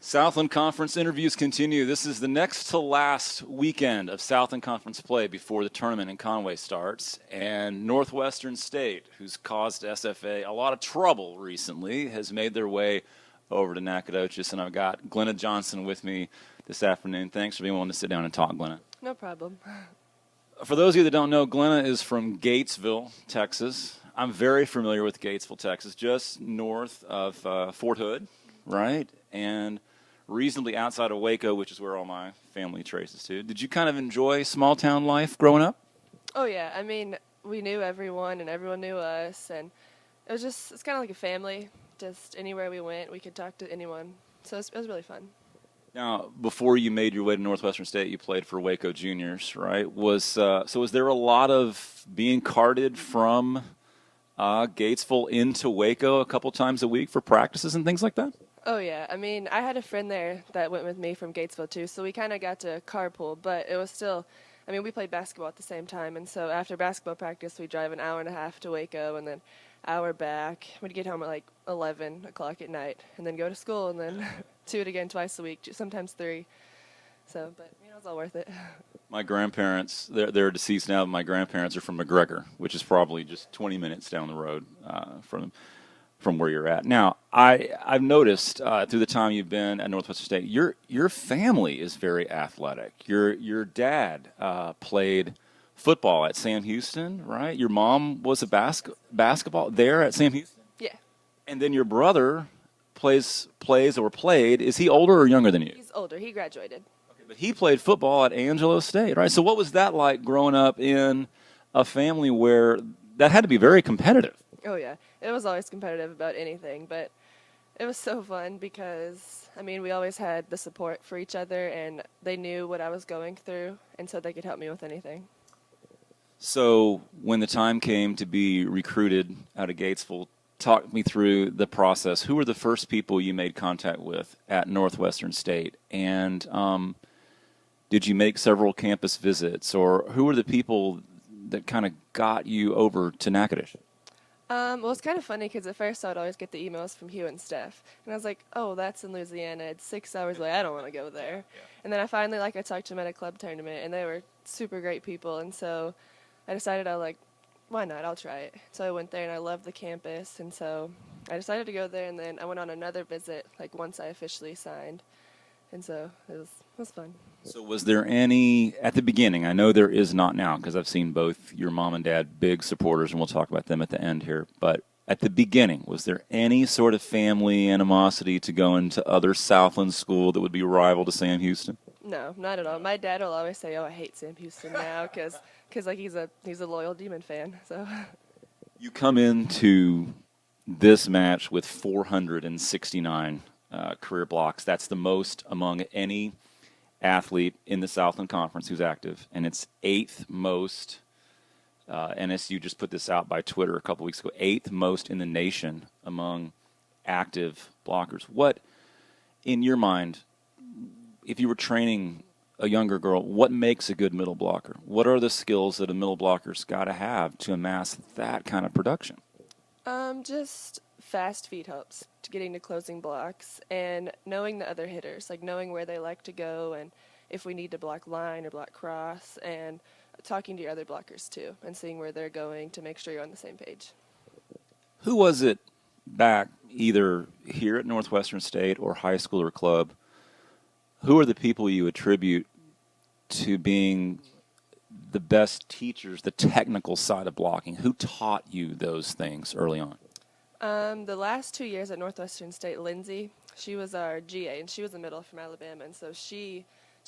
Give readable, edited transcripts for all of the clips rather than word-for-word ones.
Southland Conference interviews continue. This is the next to last weekend of Southland Conference play before the tournament in Conway starts. And Northwestern State, who's caused SFA a lot of trouble recently, has made their way over to Natchitoches. And I've got Glynna Johnson with me this afternoon. Thanks for being willing to sit down and talk, Glynna. No problem. For those of you that don't know, Glynna is from Gatesville, Texas. I'm very familiar with Gatesville, Texas, just north of Fort Hood, right? And reasonably outside of Waco, which is where all my family traces to. Did you kind of enjoy small-town life growing up? Oh, yeah. I mean, we knew everyone, and everyone knew us, and it's kind of like a family. Just anywhere we went, we could talk to anyone. So it was really fun. Now, before you made your way to Northwestern State, you played for Waco Juniors, right? Was there a lot of being carted from Gatesville into Waco a couple times a week for practices and things like that? Oh, yeah. I mean, I had a friend there that went with me from Gatesville, too, so we kind of got to carpool, but it was still, I mean, we played basketball at the same time, and so after basketball practice, we'd drive an hour and a half to Waco, and then hour back. We'd get home at like 11 o'clock at night, and then go to school, and then do it again twice a week, sometimes three. So, but, you know, it's all worth it. My grandparents, they're deceased now, but my grandparents are from McGregor, which is probably just 20 minutes down the road from where you're at. Now, I've noticed through the time you've been at Northwestern State, your family is very athletic. Your dad played football at Sam Houston, right? Your mom was a basketball there at Sam Houston? Yeah. And then your brother plays or played. Is he older or younger than you? He's older. He graduated. Okay, but he played football at Angelo State, right? So what was that like growing up in a family where that had to be very competitive? Oh, yeah. It was always competitive about anything, but it was so fun because, I mean, we always had the support for each other, and they knew what I was going through, and so they could help me with anything. So when the time came to be recruited out of Gatesville, talk me through the process. Who were the first people you made contact with at Northwestern State? And did you make several campus visits, or who were the people that kind of got you over to Natchitoches? Well, it's kind of funny because at first I would always get the emails from Hugh and Steph, and I was like, oh, that's in Louisiana. It's 6 hours away. I don't want to go there. Yeah. And then I finally, I talked to them at a club tournament, and they were super great people, and so I decided why not? I'll try it. So I went there, and I loved the campus, and so I decided to go there, and then I went on another visit, once I officially signed, and so it was fun. So was there any, at the beginning, I know there is not now because I've seen both your mom and dad big supporters, and we'll talk about them at the end here, but at the beginning, was there any sort of family animosity to go into other Southland school that would be rival to Sam Houston? No, not at all. My dad will always say, oh, I hate Sam Houston now because he's a loyal Demon fan. So you come into this match with 469 career blocks. That's the most among any athlete in the Southland Conference who's active, and it's 8th most. NSU just put this out by Twitter a couple weeks ago. 8th most in the nation among active blockers. What, in your mind, if you were training a younger girl, what makes a good middle blocker? What are the skills that a middle blocker's got to have to amass that kind of production? Just fast feet helps to getting to closing blocks, and knowing the other hitters, knowing where they like to go, and if we need to block line or block cross, and talking to your other blockers too, and seeing where they're going to make sure you're on the same page. Who was it back either here at Northwestern State or high school or club? Who are the people you attribute to being the best teachers, the technical side of blocking? Who taught you those things early on? The last 2 years at Northwestern State, Lindsay, she was our GA, and she was a middle from Alabama, and so she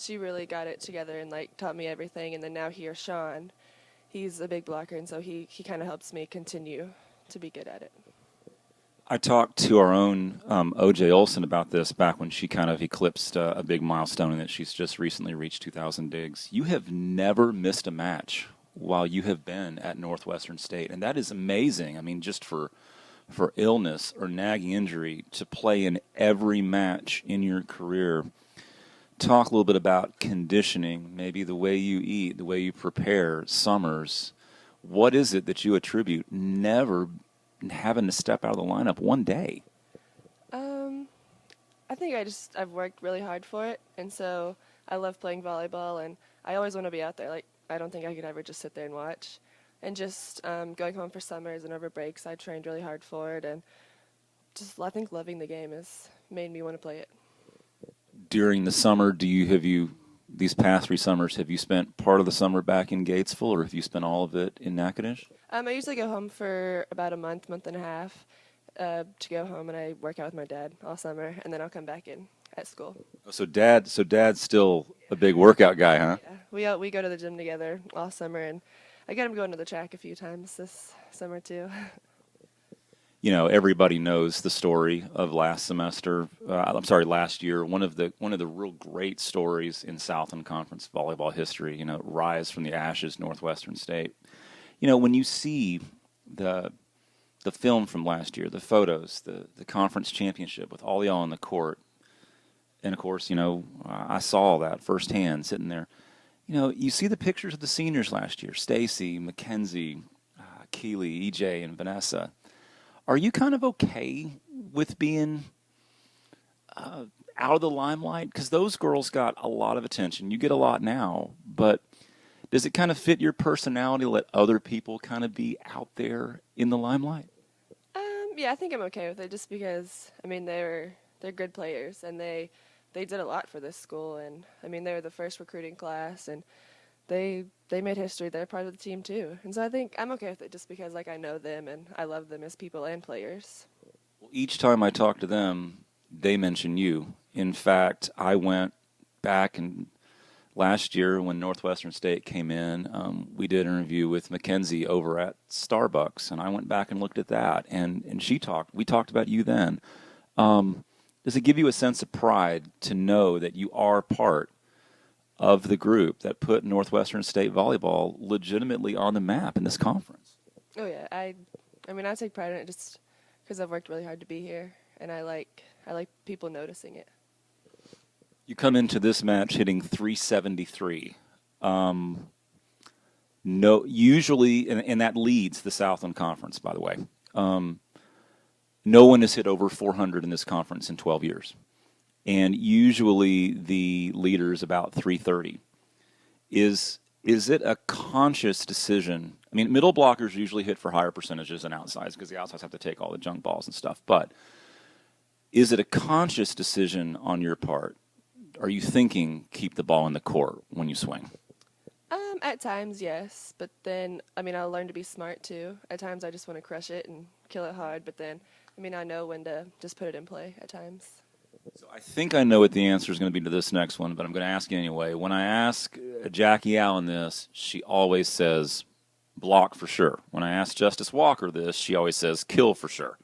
really got it together and taught me everything. And then now here, Sean, he's a big blocker, and so he kind of helps me continue to be good at it. I talked to our own O.J. Olson about this back when she kind of eclipsed a big milestone in that she's just recently reached 2,000 digs. You have never missed a match while you have been at Northwestern State, and that is amazing. I mean, just for illness or nagging injury to play in every match in your career. Talk a little bit about conditioning, maybe the way you eat, the way you prepare, summers. What is it that you attribute never having to step out of the lineup one day? I think I've worked really hard for it, and so I love playing volleyball, and I always want to be out there. Like, I don't think I could ever just sit there and watch. And just going home for summers and over breaks, I trained really hard for it, and just I think loving the game has made me want to play it. During the summer, these past 3 summers, have you spent part of the summer back in Gatesville, or have you spent all of it in Natchitoches? I usually go home for about a month and a half to go home, and I work out with my dad all summer, and then I'll come back in at school. So Dad's still a big workout guy, huh? Yeah, we go to the gym together all summer, and I got him going to the track a few times this summer too. You know, everybody knows the story of last year. One of the real great stories in Southland Conference volleyball history. You know, rise from the ashes, Northwestern State. You know, when you see the film from last year, the photos, the conference championship with all y'all on the court, and of course, you know, I saw that firsthand sitting there. You know, you see the pictures of the seniors last year: Stacy, Mackenzie, Keely, EJ, and Vanessa. Are you kind of okay with being out of the limelight? Because those girls got a lot of attention. You get a lot now, but does it kind of fit your personality to let other people kind of be out there in the limelight? Yeah, I think I'm okay with it, just because they're good players, and they did a lot for this school, and they were the first recruiting class, and they made history. They're part of the team too, and so I think I'm okay with it, just because I know them and I love them as people and players. Well, each time I talk to them, they mention you. In fact, I went back and last year when Northwestern State came in, we did an interview with Mackenzie over at Starbucks, and I went back and looked at that, and we talked about you then. Does it give you a sense of pride to know that you are part of the group that put Northwestern State volleyball legitimately on the map in this conference? Oh yeah, I take pride in it just because I've worked really hard to be here, and I like people noticing it. You come into this match hitting 373. Usually, and that leads the Southland Conference, by the way. No one has hit over 400 in this conference in 12 years. And usually the leader is about 330. Is it a conscious decision? I mean, middle blockers usually hit for higher percentages than outsides because the outsides have to take all the junk balls and stuff. But is it a conscious decision on your part? Are you thinking keep the ball in the court when you swing? At times, yes. But then, I'll learn to be smart too. At times I just want to crush it and kill it hard. But then, I know when to just put it in play at times. So I think I know what the answer is going to be to this next one, but I'm going to ask you anyway. When I ask Jackie Allen this, she always says block for sure. When I ask Justice Walker this, she always says kill for sure.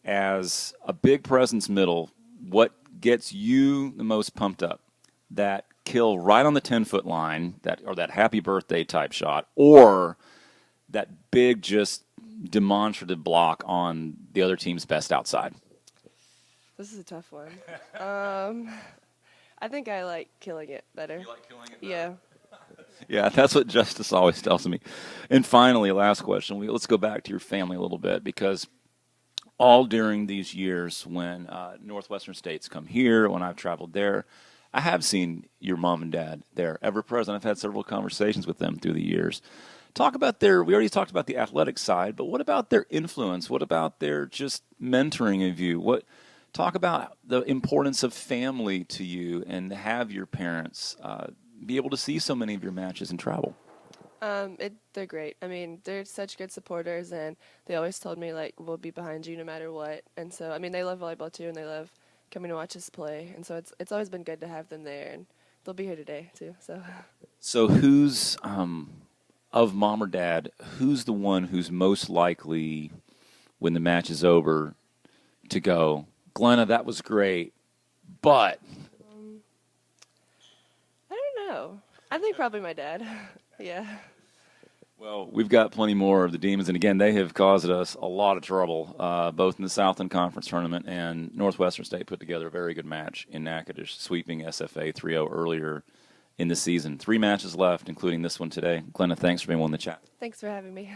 As a big presence middle, what gets you the most pumped up? That kill right on the 10-foot line, that happy birthday type shot, or that big just demonstrative block on the other team's best outside? This is a tough one. I think I like killing it better. You like killing it better? Yeah. Yeah, that's what Justice always tells me. And finally, last question. Let's go back to your family a little bit, because all during these years when Northwestern State's come here, when I've traveled there, I have seen your mom and dad there, ever present. I've had several conversations with them through the years. Talk about we already talked about the athletic side, but what about their influence? What about their just mentoring of you? Talk about the importance of family to you, and have your parents be able to see so many of your matches and travel. They're great. They're such good supporters, and they always told me, we'll be behind you no matter what. And so, they love volleyball too, and they love coming to watch us play. And so it's always been good to have them there, and they'll be here today too. So who's, of mom or dad, who's the one who's most likely, when the match is over, to go, Glynna, that was great, but... I don't know. I think probably my dad. Yeah. Well, we've got plenty more of the Demons, and again, they have caused us a lot of trouble, both in the Southland Conference Tournament, and Northwestern State put together a very good match in Natchitoches, sweeping SFA 3-0 earlier in the season. 3 matches left, including this one today. Glynna, thanks for being on the chat. Thanks for having me.